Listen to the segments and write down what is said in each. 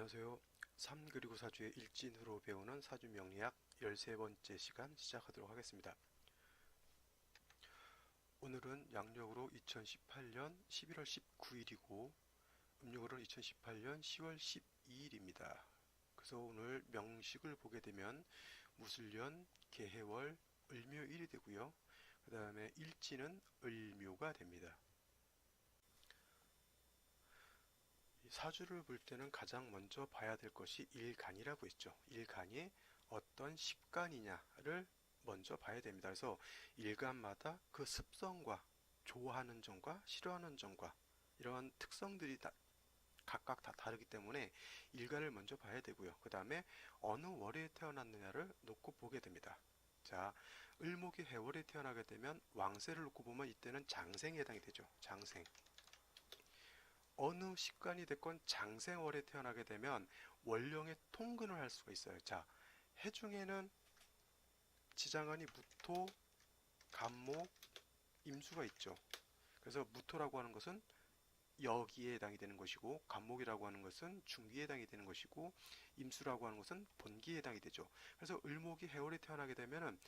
안녕하세요. 3 그리고 4주의 일진으로 배우는 사주 명리학 13번째 시간 시작하도록 하겠습니다. 오늘은 양력으로 2018년 11월 19일이고 음력으로는 2018년 10월 12일입니다. 그래서 오늘 명식을 보게 되면 무술년, 개해월, 을묘일이 되고요. 그 다음에 일진은 을묘가 됩니다. 사주를 볼 때는 가장 먼저 봐야 될 것이 일간이라고 했죠. 일간이 어떤 식간이냐를 먼저 봐야 됩니다. 그래서 일간마다 그 습성과 좋아하는 점과 싫어하는 점과 이런 특성들이 각각 다 다르기 때문에 일간을 먼저 봐야 되고요. 그 다음에 어느 월에 태어났느냐를 놓고 보게 됩니다. 자, 을목이 해월에 태어나게 되면 왕세를 놓고 보면 이때는 장생에 해당이 되죠. 장생. 어느 식간이 됐건 장생월에 태어나게 되면 월령의 통근을 할 수가 있어요. 자, 해중에는 지장간이 무토, 간목, 임수가 있죠. 그래서 무토라고 하는 것은 여기에 해당이 되는 것이고, 간목이라고 하는 것은 중기에 해당이 되는 것이고, 임수라고 하는 것은 본기에 해당이 되죠. 그래서 을목이 해월에 태어나게 되면은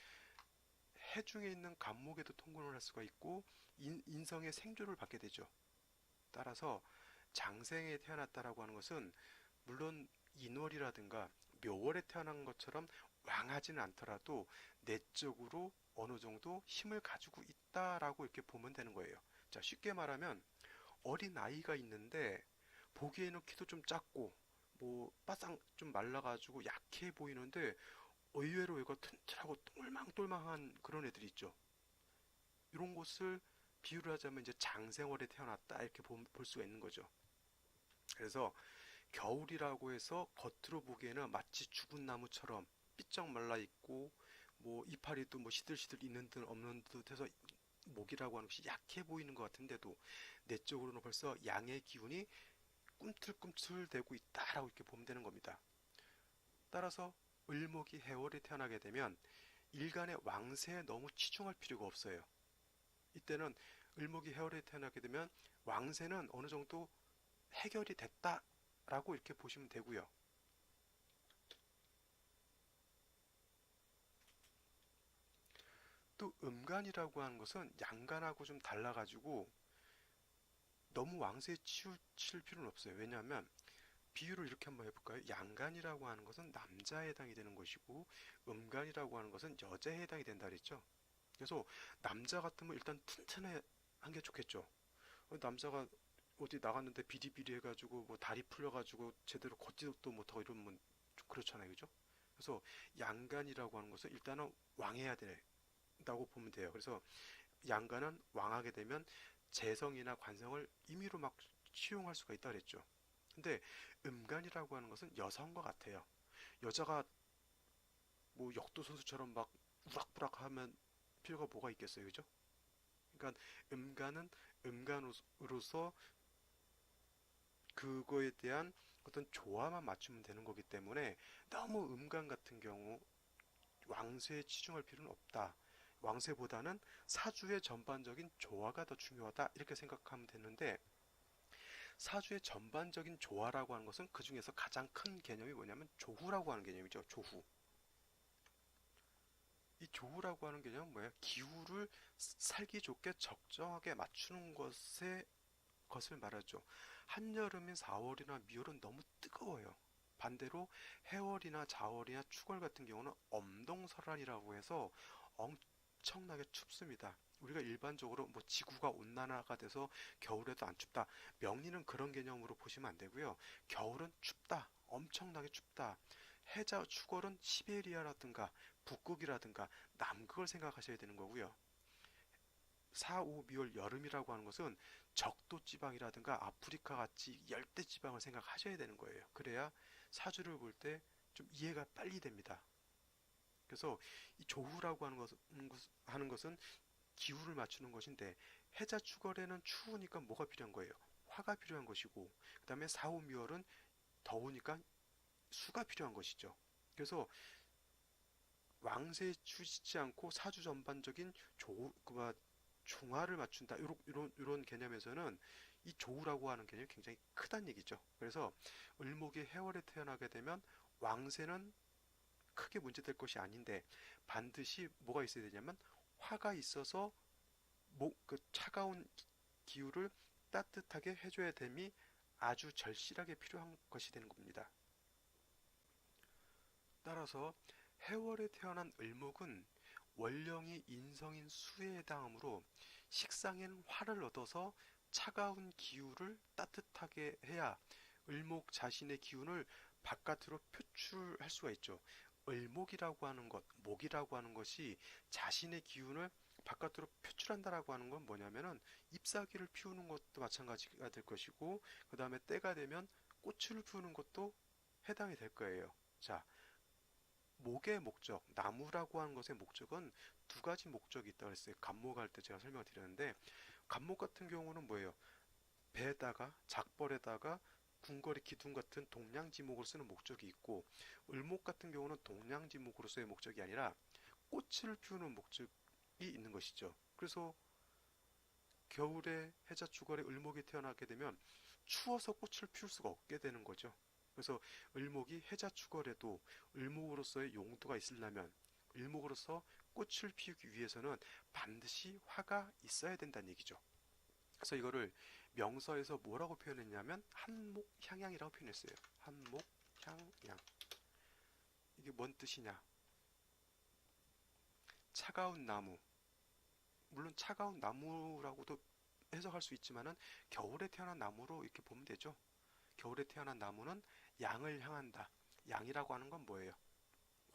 해중에 있는 간목에도 통근을 할 수가 있고, 인성의 생조를 받게 되죠. 따라서 장생에 태어났다라고 하는 것은 물론 인월이라든가 묘월에 태어난 것처럼 왕하지는 않더라도 내적으로 어느 정도 힘을 가지고 있다라고 이렇게 보면 되는 거예요. 자, 쉽게 말하면 어린 아이가 있는데 보기에는 키도 좀 작고 뭐 바싹 좀 말라가지고 약해 보이는데 의외로 얘가 튼튼하고 똘망똘망한 그런 애들이 있죠. 이런 것을 비유를 하자면 이제 장생월에 태어났다 이렇게 볼 수가 있는 거죠. 그래서 겨울이라고 해서 겉으로 보기에는 마치 죽은 나무처럼 삐쩍 말라 있고 뭐 이파리도 뭐 시들시들 있는 듯 없는 듯 해서 목이라고 하는 것이 약해 보이는 것 같은데도 내적으로는 벌써 양의 기운이 꿈틀꿈틀대고 있다라고 이렇게 보면 되는 겁니다. 따라서 을목이 해월에 태어나게 되면 일간의 왕세에 너무 치중할 필요가 없어요. 이때는 을목이 해월에 태어나게 되면 왕세는 어느 정도 해결이 됐다라고 이렇게 보시면 되고요. 또 음간이라고 하는 것은 양간하고 좀 달라가지고 너무 왕세에 치우칠 필요는 없어요. 왜냐하면 비유를 이렇게 한번 해볼까요? 양간이라고 하는 것은 남자에 해당이 되는 것이고 음간이라고 하는 것은 여자에 해당이 된다 그랬죠. 그래서 남자 같으면 일단 튼튼한 게 좋겠죠. 남자가 어디 나갔는데 비리비리 해가지고 뭐 다리 풀려가지고 제대로 걷지도 못하고 이러면 좀 그렇잖아요, 그죠? 그래서 양간이라고 하는 것은 일단은 왕해야 된다고 보면 돼요. 그래서 양간은 왕하게 되면 재성이나 관성을 임의로 막 취용할 수가 있다 그랬죠. 근데 음간이라고 하는 것은 여성과 같아요. 여자가 뭐 역도 선수처럼 막 우락부락하면 필요가 뭐가 있겠어요, 그죠? 그러니까 음간은 음간으로서 그거에 대한 어떤 조화만 맞추면 되는 거기 때문에 너무 음간 같은 경우 왕세에 치중할 필요는 없다. 왕세보다는 사주의 전반적인 조화가 더 중요하다. 이렇게 생각하면 되는데 사주의 전반적인 조화라고 하는 것은 그 중에서 가장 큰 개념이 뭐냐면 조후라고 하는 개념이죠. 조후. 이 조후라고 하는 개념은 뭐예요? 기후를 살기 좋게 적정하게 맞추는 것을 말하죠. 한여름인 4월이나 미월은 너무 뜨거워요. 반대로 해월이나 자월이나 축월 같은 경우는 엄동설한이라고 해서 엄청나게 춥습니다. 우리가 일반적으로 뭐 지구가 온난화가 돼서 겨울에도 안 춥다. 명리는 그런 개념으로 보시면 안 되고요. 겨울은 춥다. 엄청나게 춥다. 해자 축월은 시베리아라든가 북극이라든가 남극을 생각하셔야 되는 거고요. 4, 5, 미월 여름이라고 하는 것은 적도 지방이라든가 아프리카 같이 열대 지방을 생각하셔야 되는 거예요. 그래야 사주를 볼 때 좀 이해가 빨리 됩니다. 그래서 이 조후라고 하는 것은 기후를 맞추는 것인데 해자 축월에는 추우니까 뭐가 필요한 거예요? 화가 필요한 것이고 그 다음에 4, 5, 미월은 더우니까 수가 필요한 것이죠. 그래서 왕세에 치우치지 않고 사주 전반적인 중화를 맞춘다. 이런 개념에서는 이 조우라고 하는 개념이 굉장히 크다는 얘기죠. 그래서 을목이 해월에 태어나게 되면 왕세는 크게 문제될 것이 아닌데 반드시 뭐가 있어야 되냐면 화가 있어서 그 차가운 기후를 따뜻하게 해줘야 됨이 아주 절실하게 필요한 것이 되는 겁니다. 따라서 해월에 태어난 을목은 원령이 인성인 수에 해당하므로 식상엔 화를 얻어서 차가운 기후를 따뜻하게 해야 을목 자신의 기운을 바깥으로 표출할 수가 있죠. 을목이라고 하는 것, 목이라고 하는 것이 자신의 기운을 바깥으로 표출한다라고 하는 건 뭐냐면은 잎사귀를 피우는 것도 마찬가지가 될 것이고, 그 다음에 때가 되면 꽃을 피우는 것도 해당이 될 거예요. 자, 목의 목적, 나무라고 하는 것의 목적은 두 가지 목적이 있다고 했어요. 갑목할 때 제가 설명을 드렸는데, 갑목 같은 경우는 뭐예요? 배에다가 작벌에다가 궁궐의 기둥 같은 동량지목을 쓰는 목적이 있고, 을목 같은 경우는 동량지목으로서의 목적이 아니라 꽃을 피우는 목적이 있는 것이죠. 그래서 겨울에 해자축월에 을목이 태어나게 되면 추워서 꽃을 피울 수가 없게 되는 거죠. 그래서 을목이 해자축월에도 을목으로서의 용도가 있으려면, 을목으로서 꽃을 피우기 위해서는 반드시 화가 있어야 된다는 얘기죠. 그래서 이거를 명서에서 뭐라고 표현했냐면 한목향양이라고 표현했어요. 한목향양. 이게 뭔 뜻이냐? 차가운 나무. 물론 차가운 나무라고도 해석할 수 있지만은 겨울에 태어난 나무로 이렇게 보면 되죠. 겨울에 태어난 나무는 양을 향한다. 양이라고 하는 건 뭐예요?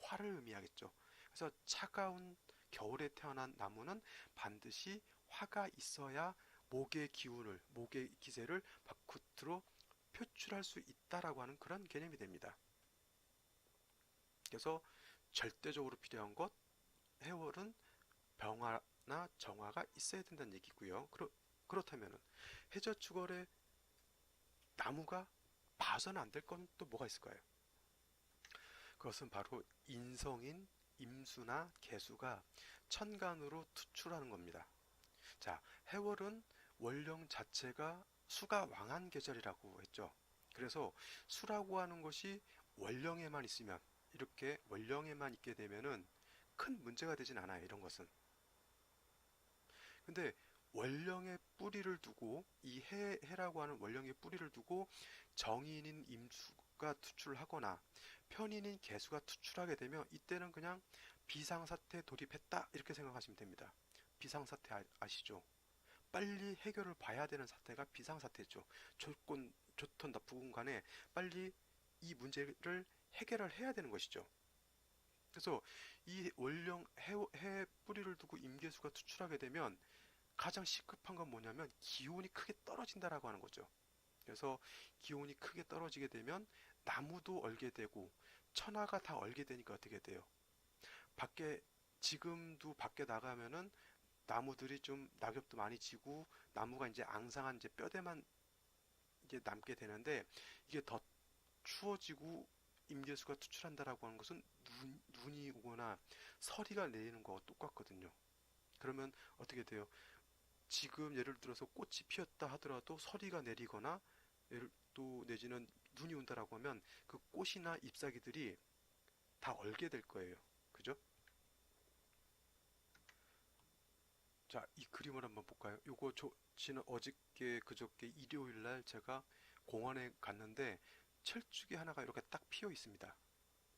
화를 의미하겠죠. 그래서 차가운 겨울에 태어난 나무는 반드시 화가 있어야 목의 기운을, 목의 기세를 바깥으로 표출할 수 있다라고 하는 그런 개념이 됩니다. 그래서 절대적으로 필요한 것, 해월은 병화나 정화가 있어야 된다는 얘기고요. 그렇다면 해저축월에 나무가 봐서는 안 될 건 또 뭐가 있을까요? 그것은 바로 인성인 임수나 개수가 천간으로 투출하는 겁니다. 자, 해월은 원령 자체가 수가 왕한 계절이라고 했죠. 그래서 수라고 하는 것이 원령에만 있으면, 이렇게 원령에만 있게 되면은 큰 문제가 되진 않아요, 이런 것은. 근데 원령의 뿌리를 두고, 이 해라고 하는 원령의 뿌리를 두고 정인인 임수가 투출하거나 편인인 개수가 투출하게 되면 이때는 그냥 비상사태 돌입했다 이렇게 생각하시면 됩니다. 비상사태 아시죠? 빨리 해결을 봐야 되는 사태가 비상사태죠. 좋든 나쁘건 간에 빨리 이 문제를 해결을 해야 되는 것이죠. 그래서 이 원령 해 뿌리를 두고 임계수가 투출하게 되면 가장 시급한 건 뭐냐면 기온이 크게 떨어진다라고 하는 거죠. 그래서 기온이 크게 떨어지게 되면 나무도 얼게 되고 천하가 다 얼게 되니까 어떻게 돼요? 밖에 지금도 밖에 나가면은 나무들이 좀 낙엽도 많이 지고 나무가 이제 앙상한 이제 뼈대만 이제 남게 되는데, 이게 더 추워지고 임계수가 투출한다라고 하는 것은 눈이 오거나 서리가 내리는 거와 똑같거든요. 그러면 어떻게 돼요? 지금 예를 들어서 꽃이 피었다 하더라도 서리가 내리거나 예를 또 내지는 눈이 온다라고 하면 그 꽃이나 잎사귀들이 다 얼게 될 거예요. 그죠? 자, 이 그림을 한번 볼까요? 요거 지난 어저께 그저께 일요일 날 제가 공원에 갔는데 철쭉이 하나가 이렇게 딱 피어 있습니다.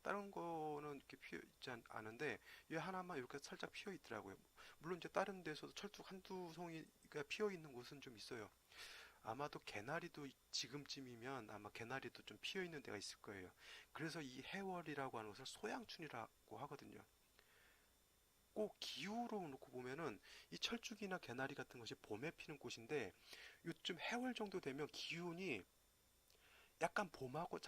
다른 거는 이렇게 피어 있지 않은데 얘 하나만 이렇게 살짝 피어 있더라고요. 물론 이제 다른 데서도 철쭉 한두 송이가 피어 있는 곳은 좀 있어요. 아마도 개나리도 지금쯤이면 아마 개나리도 좀 피어 있는 데가 있을 거예요. 그래서 이 해월이라고 하는 것을 소양춘이라고 하거든요. 꼭 기후로 놓고 보면은 이 철쭉이나 개나리 같은 것이 봄에 피는 꽃인데 요즘 해월 정도 되면 기온이 약간 봄하고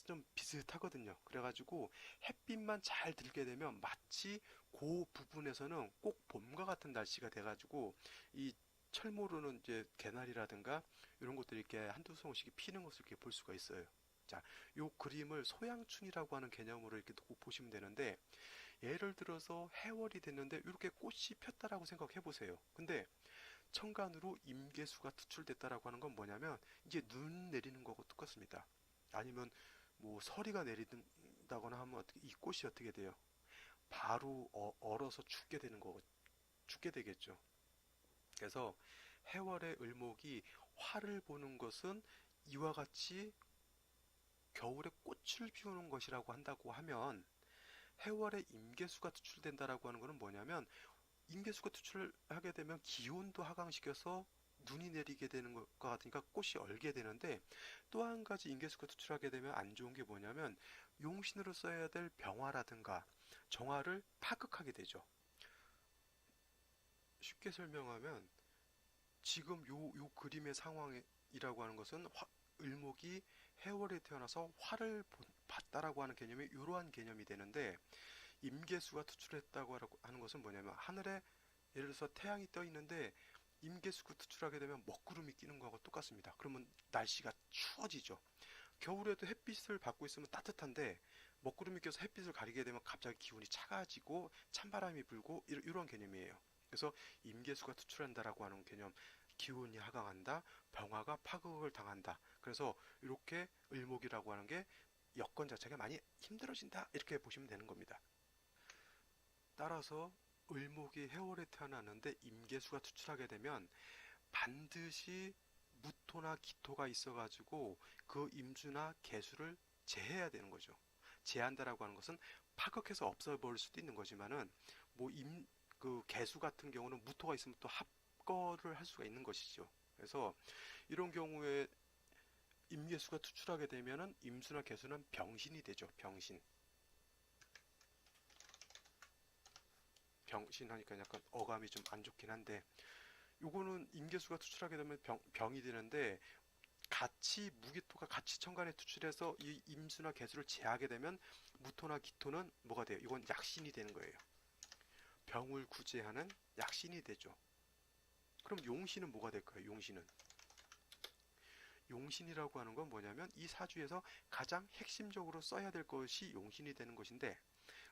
좀 비슷하거든요. 그래가지고 햇빛만 잘 들게 되면 마치 그 부분에서는 꼭 봄과 같은 날씨가 돼가지고 이 철모르는 이제 개나리라든가 이런 것들이 이렇게 한두 송씩 피는 것을 이렇게 볼 수가 있어요. 자, 요 그림을 소양춘이라고 하는 개념으로 이렇게 놓고 보시면 되는데, 예를 들어서 해월이 됐는데 이렇게 꽃이 폈다라고 생각해 보세요. 근데 천간으로 임계수가 투출됐다라고 하는 건 뭐냐면 이제 눈 내리는 거고 똑같습니다. 아니면 뭐 서리가 내린다거나 하면 어떻게 이 꽃이 어떻게 돼요? 바로 얼어서 죽게 되겠죠. 그래서 해월의 을목이 화를 보는 것은 이와 같이 겨울에 꽃을 피우는 것이라고 한다고 하면 해월에 임계수가 투출된다라고 하는 것은 뭐냐면 임계수가 투출하게 되면 기온도 하강시켜서 눈이 내리게 되는 것과 같으니까 꽃이 얼게 되는데 또 한 가지 임계수가 투출하게 되면 안 좋은 게 뭐냐면 용신으로 써야 될 병화라든가 정화를 파극하게 되죠. 쉽게 설명하면 지금 요 그림의 상황이라고 하는 것은 을목이 해월에 태어나서 화를 봤다라고 하는 개념이 이러한 개념이 되는데 임계수가 투출했다고 하는 것은 뭐냐면 하늘에 예를 들어서 태양이 떠 있는데 임계수가 투출하게 되면 먹구름이 끼는 거하고 똑같습니다. 그러면 날씨가 추워지죠. 겨울에도 햇빛을 받고 있으면 따뜻한데 먹구름이 껴서 햇빛을 가리게 되면 갑자기 기온이 차가워지고 찬바람이 불고 이런 개념이에요. 그래서 임계수가 투출한다라고 하는 개념, 기온이 하강한다, 병화가 파극을 당한다. 그래서 이렇게 을목이라고 하는 게 여건 자체가 많이 힘들어진다 이렇게 보시면 되는 겁니다. 따라서 을목이 해월에 태어나는데 임계수가 투출하게 되면 반드시 무토나 기토가 있어가지고 그 임수나 개수를 제해야 되는 거죠. 제한다라고 하는 것은 파극해서 없애버릴 수도 있는 거지만은 그 개수 같은 경우는 무토가 있으면 또 합거를 할 수가 있는 것이죠. 그래서 이런 경우에 임계수가 투출하게 되면은 임수나 개수는 병신이 되죠. 병신. 병신 하니까 약간 어감이 좀 안 좋긴 한데 요거는 임계수가 투출하게 되면 병이 되는데 같이 무기토가 같이 천간에 투출해서 이 임수나 개수를 제하게 되면 무토나 기토는 뭐가 돼요? 이건 약신이 되는 거예요. 병을 구제하는 약신이 되죠. 그럼 용신은 뭐가 될까요? 용신이라고 하는 건 뭐냐면 이 사주에서 가장 핵심적으로 써야 될 것이 용신이 되는 것인데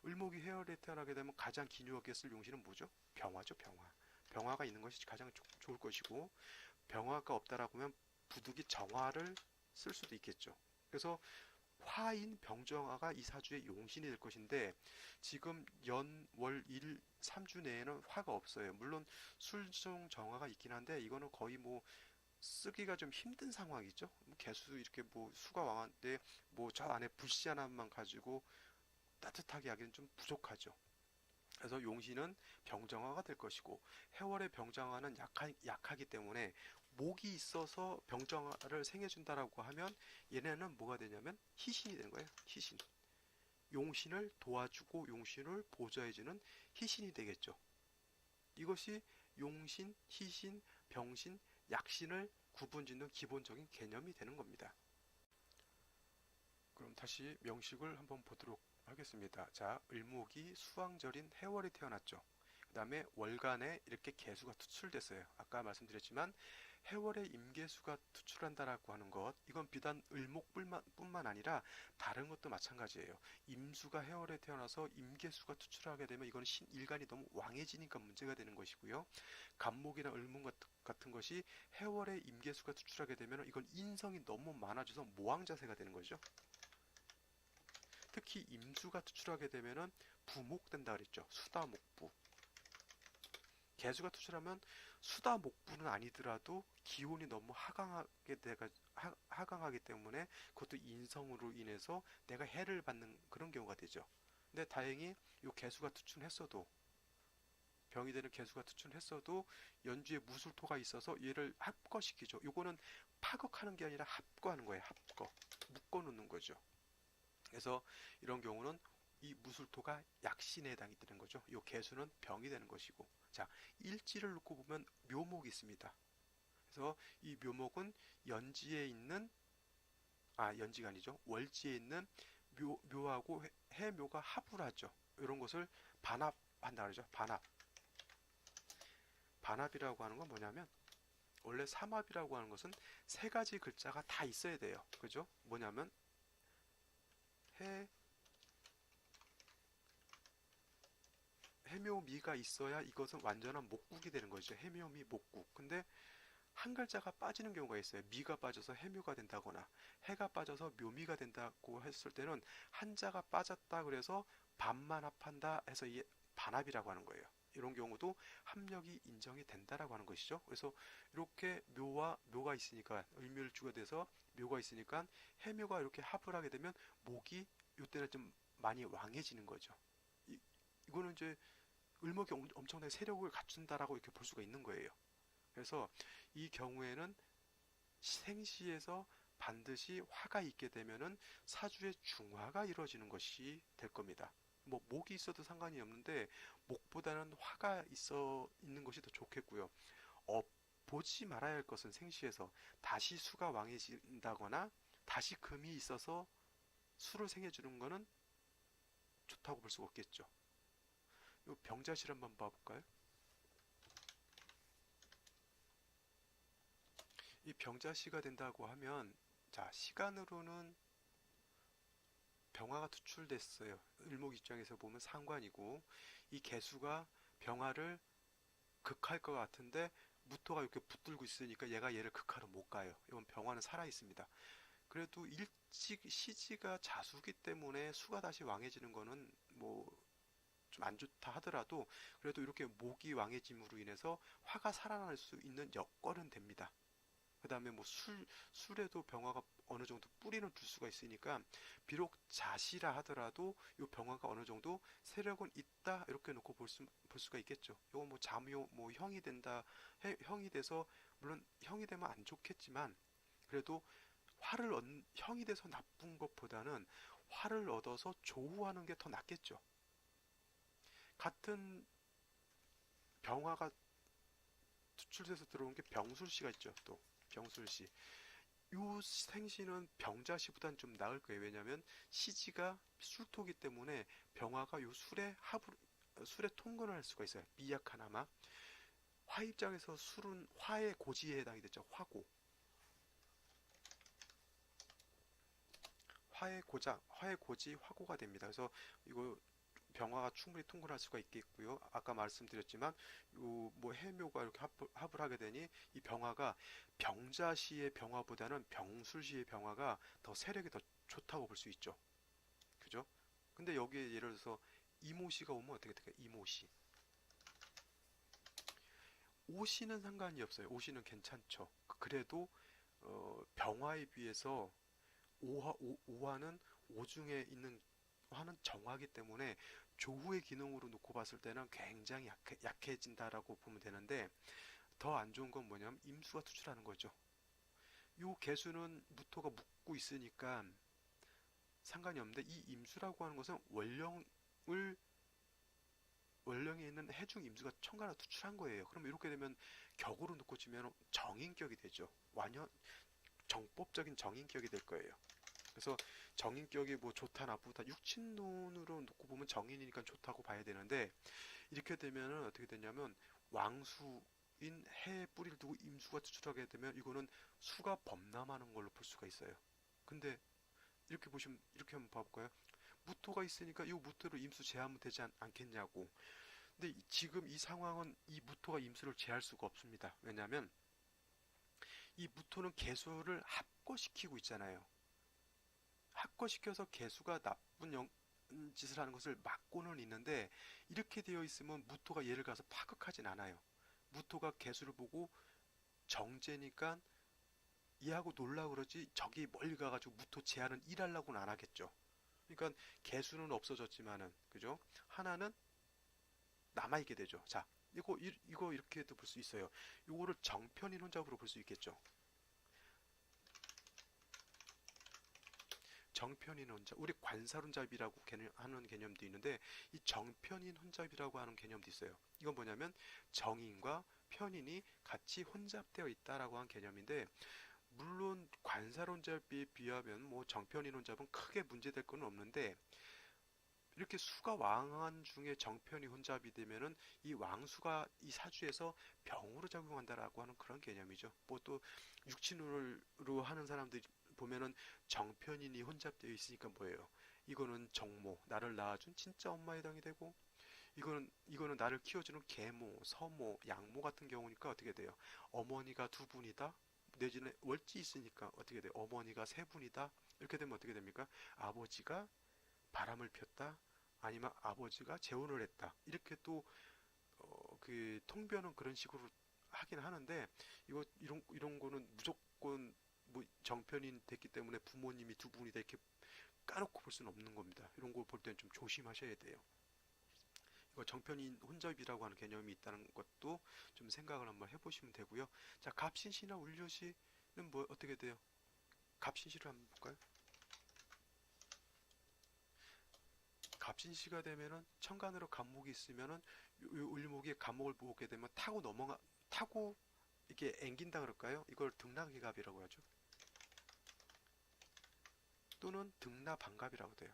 을목이 해월에 태어나게 되면 가장 기묘하게 쓸 용신은 뭐죠? 병화죠, 병화. 병화가 있는 것이 가장 좋을 것이고 병화가 없다라고 하면 부득이 정화를 쓸 수도 있겠죠. 그래서 화인 병정화가 이 사주의 용신이 될 것인데 지금 연, 월, 일, 3주 내에는 화가 없어요. 물론 술중 정화가 있긴 한데 이거는 거의 뭐 쓰기가 좀 힘든 상황이죠. 개수 이렇게 뭐 수가 왕한데 뭐 저 안에 불씨 하나만 가지고 따뜻하게 하기는 좀 부족하죠. 그래서 용신은 병정화가 될 것이고 해월의 병정화는 약하기 때문에 목이 있어서 병정화를 생해준다라고 하면 얘네는 뭐가 되냐면 희신이 되는 거예요. 희신. 용신을 도와주고 용신을 보좌해주는 희신이 되겠죠. 이것이 용신, 희신, 병신, 약신을 구분짓는 기본적인 개념이 되는 겁니다. 그럼 다시 명식을 한번 보도록 하겠습니다. 자, 을목이 수왕절인 해월에 태어났죠. 그 다음에 월간에 이렇게 개수가 투출됐어요. 아까 말씀드렸지만 해월에 임계수가 투출한다라고 하는 것, 이건 비단 을목뿐만 아니라 다른 것도 마찬가지예요. 임수가 해월에 태어나서 임계수가 투출하게 되면 이건 일간이 너무 왕해지니까 문제가 되는 것이고요. 간목이나 을목 같은 것이 해월에 임계수가 투출하게 되면 이건 인성이 너무 많아져서 모왕자세가 되는 거죠. 특히 임수가 투출하게 되면은 부목된다 그랬죠. 수다목부. 개수가 투출하면 수다목부는 아니더라도 기온이 너무 하강하기 때문에 그것도 인성으로 인해서 내가 해를 받는 그런 경우가 되죠. 근데 다행히 이 개수가 투출했어도 병이 되는 개수가 투출했어도 연주에 무술토가 있어서 얘를 합거시키죠. 요거는 파극하는 게 아니라 합거하는 거예요. 합거. 묶어놓는 거죠. 그래서 이런 경우는 이 무술토가 약신에 해당이 되는 거죠. 이 개수는 병이 되는 것이고, 자, 일지를 놓고 보면 묘목이 있습니다. 그래서 이 묘목은 연지가 아니죠. 월지에 있는 묘하고 해묘가 합을 하죠. 이런 것을 반합한다 그러죠. 반합이라고 하는 건 뭐냐면 원래 삼합이라고 하는 것은 세 가지 글자가 다 있어야 돼요. 그죠? 뭐냐면 해, 해묘미가 있어야 이것은 완전한 목국이 되는 거죠. 해묘미 목국. 근데 한 글자가 빠지는 경우가 있어요. 미가 빠져서 해묘가 된다거나 해가 빠져서 묘미가 된다고 했을 때는 한자가 빠졌다 그래서 반만 합한다 해서 이게 반합이라고 하는 거예요. 이런 경우도 합력이 인정이 된다라고 하는 것이죠. 그래서 이렇게 묘와 묘가 있으니까 을묘일주가 돼서 묘가 있으니까 해묘가 이렇게 합을 하게 되면 목이 이때는 좀 많이 왕해지는 거죠. 이거는 이제 을목이 엄청나게 세력을 갖춘다라고 이렇게 볼 수가 있는 거예요. 그래서 이 경우에는 생시에서 반드시 화가 있게 되면은 사주의 중화가 이루어지는 것이 될 겁니다. 뭐 목이 있어도 상관이 없는데 목보다는 화가 있어 있는 것이 더 좋겠고요. 보지 말아야 할 것은 생시에서 다시 수가 왕해진다거나 다시 금이 있어서 수를 생해주는 것은 좋다고 볼 수가 없겠죠. 이 병자실 한번 봐볼까요? 이 병자시가 된다고 하면 자 시간으로는 병화가 투출됐어요. 을목 입장에서 보면 상관이고 이 개수가 병화를 극할 것 같은데 무토가 이렇게 붙들고 있으니까 얘가 얘를 극하러 못 가요. 이건 병화는 살아 있습니다. 그래도 일찍 시지가 자수기 때문에 수가 다시 왕해지는 거는 뭐 좀 안 좋다 하더라도 그래도 이렇게 목이 왕해짐으로 인해서 화가 살아날 수 있는 여건은 됩니다. 그 다음에 뭐 술에도 병화가 어느 정도 뿌리는 둘 수가 있으니까 비록 자시라 하더라도 이 병화가 어느 정도 세력은 있다 이렇게 놓고 볼 수가 있겠죠. 이거 뭐 자묘 뭐 형이 된다 형이 돼서 물론 형이 되면 안 좋겠지만 그래도 형이 돼서 나쁜 것보다는 화를 얻어서 조우하는 게 더 낫겠죠. 같은 병화가 투출돼서 들어온 게 병술씨가 있죠. 또 병술씨. 요 생시는 병자시보단 좀 나을 거예요. 왜냐하면 시지가 술토기 때문에 병화가 요 술에 통근을 할 수가 있어요. 미약하나마 화 입장에서 술은 화의 고지에 해당이 되죠. 화고 화의 고지 화고가 됩니다. 그래서 이거 병화가 충분히 통근할 수가 있겠고요. 아까 말씀드렸지만 요 뭐 해묘가 이렇게 합을 하게 되니 이 병화가 병자시의 병화보다는 병술시의 병화가 더 세력이 더 좋다고 볼 수 있죠. 그죠? 근데 여기에 예를 들어서 이모시가 오면 어떻게 될까요? 이모시. 오시는 상관이 없어요. 오시는 괜찮죠. 그래도 병화에 비해서 오화는 오중에 있는 화는 정화기 때문에 조후의 기능으로 놓고 봤을 때는 굉장히 약해진다라고 보면 되는데 더 안 좋은 건 뭐냐면 임수가 투출하는 거죠. 요 개수는 무토가 묶고 있으니까 상관이 없는데 이 임수라고 하는 것은 원령에 있는 해중 임수가 천간을 투출한 거예요. 그럼 이렇게 되면 격으로 놓고 치면 정인격이 되죠. 완전 정법적인 정인격이 될 거예요. 그래서 정인격이 뭐 좋다 나쁘다 육친론으로 놓고 보면 정인이니까 좋다고 봐야 되는데 이렇게 되면은 어떻게 되냐면 왕수인 해에 뿌리를 두고 임수가 투출하게 되면 이거는 수가 범람하는 걸로 볼 수가 있어요. 근데 이렇게 한번 봐볼까요? 무토가 있으니까 이 무토로 임수 제하면 되지 않겠냐고. 근데 지금 이 상황은 이 무토가 임수를 제할 수가 없습니다. 왜냐하면 이 무토는 개수를 합거시키고 있잖아요. 합거시켜서 개수가 나쁜 짓을 하는 것을 막고는 있는데 이렇게 되어 있으면 무토가 얘를 가서 파극하진 않아요. 무토가 개수를 보고 정제니까 얘하고 놀라 그러지 저기 멀리 가가지고 무토 제한은 일하려고는 안 하겠죠. 그러니까 개수는 없어졌지만은 그죠? 하나는 남아있게 되죠. 자, 이거 이렇게도 볼 수 있어요. 이거를 정편인 혼잡으로 볼 수 있겠죠. 정편인 혼잡, 우리 관살혼잡이라고 하는 개념도 있는데 이 정편인 혼잡이라고 하는 개념도 있어요. 이건 뭐냐면 정인과 편인이 같이 혼잡되어 있다라고 한 개념인데 물론 관살혼잡에 비하면 뭐 정편인 혼잡은 크게 문제될 건 없는데 이렇게 수가 왕한 중에 정편이 혼잡이 되면은 이 왕수가 이 사주에서 병으로 작용한다라고 하는 그런 개념이죠. 뭐 또 육친으로 하는 사람들이 보면은 정편인이 혼잡되어 있으니까 뭐예요? 이거는 정모, 나를 낳아준 진짜 엄마에 해당이 되고 이거는 나를 키워주는 계모, 서모, 양모 같은 경우니까 어떻게 돼요? 어머니가 두 분이다. 내지는 월지 있으니까 어떻게 돼요? 어머니가 세 분이다. 이렇게 되면 어떻게 됩니까? 아버지가 바람을 폈다. 아니면 아버지가 재혼을 했다. 이렇게 또 그 통변은 그런 식으로 하긴 하는데 이런 거는 무조건 뭐 정편이 됐기 때문에 부모님이 두 분이다 이렇게 까놓고 볼 수는 없는 겁니다. 이런 거 볼 때는 좀 조심하셔야 돼요. 이거 정편인 혼접이라고 하는 개념이 있다는 것도 좀 생각을 한번 해보시면 되고요. 자, 갑신시나 울효시는 뭐 어떻게 돼요? 갑신시를 한번 볼까요? 갑신시가 되면은 천간으로 갑목이 있으면은 요 을목이 갑목을 보게 되면 타고 이게 앵긴다 그럴까요? 이걸 등락이갑이라고 하죠. 또는 등라반갑이라고 돼요.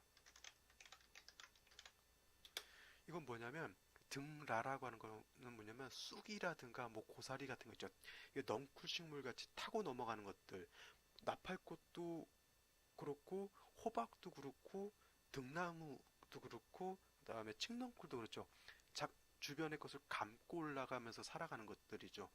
이건 뭐냐면 등라라고 하는 거는 뭐냐면 쑥이라든가 뭐 고사리 같은 거 있죠. 이게 넝쿨식물 같이 타고 넘어가는 것들. 나팔꽃도 그렇고 호박도 그렇고 등나무도 그렇고 그다음에 칡넝쿨도 그렇죠. 작 주변의 것을 감고 올라가면서 살아가는 것들이죠.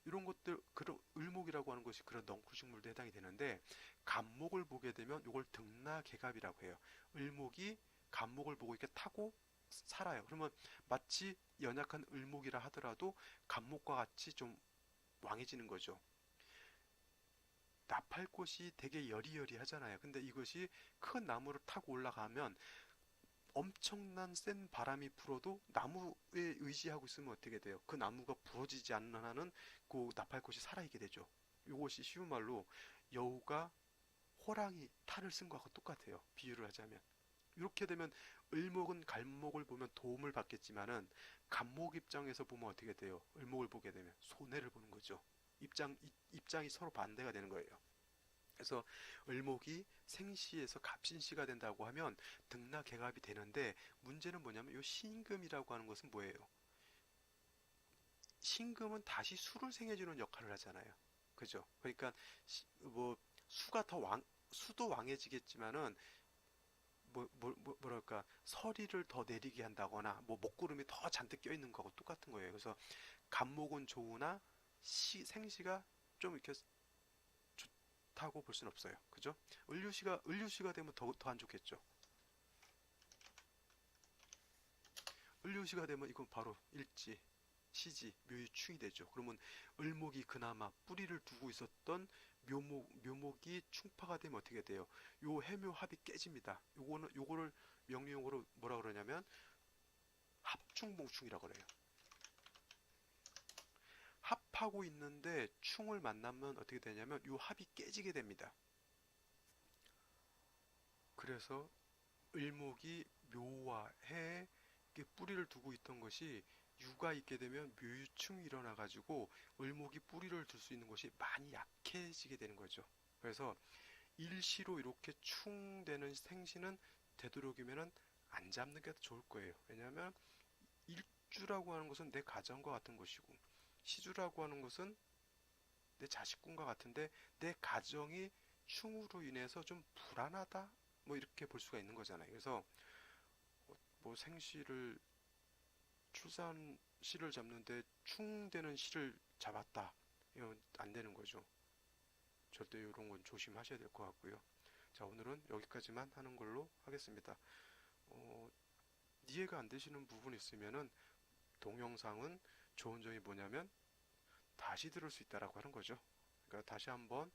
이런 것들 그런 을목이라고 하는 것이 그런 넝쿨식물도 해당이 되는데 갑목을 보게 되면 이걸 등나개갑이라고 해요. 을목이 갑목을 보고 이렇게 타고 살아요. 그러면 마치 연약한 을목이라 하더라도 갑목과 같이 좀 왕해지는 거죠. 나팔꽃이 되게 여리여리하잖아요. 근데 이것이 큰 나무를 타고 올라가면 엄청난 센 바람이 불어도 나무에 의지하고 있으면 어떻게 돼요? 그 나무가 부러지지 않는 한은 그 나팔꽃이 살아있게 되죠. 이것이 쉬운 말로 여우가 호랑이 탈을 쓴 거하고 똑같아요. 비유를 하자면. 이렇게 되면 을목은 갈목을 보면 도움을 받겠지만은 갑목 입장에서 보면 어떻게 돼요? 을목을 보게 되면 손해를 보는 거죠. 입장이 서로 반대가 되는 거예요. 그래서 을목이 생시에서 갑신시가 된다고 하면 등나개갑이 되는데 문제는 뭐냐면 이 신금이라고 하는 것은 뭐예요? 신금은 다시 수를 생해주는 역할을 하잖아요. 그죠? 그러니까 뭐 수가 더 수도 왕해지겠지만은 뭐랄까 서리를 더 내리게 한다거나 뭐 먹구름이 더 잔뜩 껴있는 거하고 똑같은 거예요. 그래서 갑목은 좋으나 생시가 좀 이렇게 좋다고 볼 수는 없어요. 그죠? 을류시가 되면 더 안 좋겠죠. 을류시가 되면 이건 바로 일지, 시지, 묘유충이 되죠. 그러면 을목이 그나마 뿌리를 두고 있었던 묘목이 충파가 되면 어떻게 돼요? 요 해묘합이 깨집니다. 요거를 명리용어로 뭐라 그러냐면 합충봉충이라고 그래요. 합하고 있는데 충을 만나면 어떻게 되냐면 요 합이 깨지게 됩니다. 그래서 을목이 묘와 해에 뿌리를 두고 있던 것이 유가 있게 되면 묘유충이 일어나 가지고 을목이 뿌리를 둘 수 있는 것이 많이 약해지게 되는 거죠. 그래서 일시로 이렇게 충되는 생시는 되도록이면은 안 잡는 게 더 좋을 거예요. 왜냐하면 일주라고 하는 것은 내 가정과 같은 것이고 시주라고 하는 것은 내 자식군과 같은데 내 가정이 충으로 인해서 좀 불안하다 뭐 이렇게 볼 수가 있는 거잖아요. 그래서 뭐 생시를 출산시를 잡는데 충되는 시를 잡았다. 이건 안 되는 거죠. 절대 이런 건 조심하셔야 될 것 같고요. 자, 오늘은 여기까지만 하는 걸로 하겠습니다. 어, 이해가 안 되시는 부분 있으면은 동영상은 좋은 점이 뭐냐면 다시 들을 수 있다라고 하는 거죠. 그러니까 다시 한번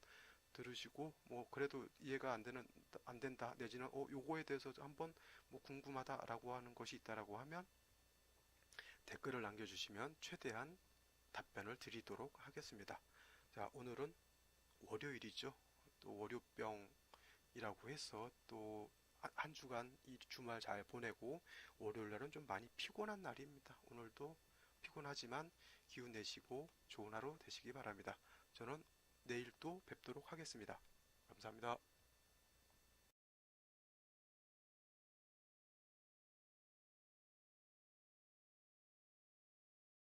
들으시고 뭐 그래도 이해가 안 된다 내지는 요거에 대해서 한번 뭐 궁금하다라고 하는 것이 있다라고 하면 댓글을 남겨주시면 최대한 답변을 드리도록 하겠습니다. 자, 오늘은 월요일이죠. 또 월요병이라고 해서 또 한 주간 이 주말 잘 보내고 월요일 날은 좀 많이 피곤한 날입니다. 오늘도 피곤하지만 기운 내시고 좋은 하루 되시기 바랍니다. 저는 내일 또 뵙도록 하겠습니다. 감사합니다.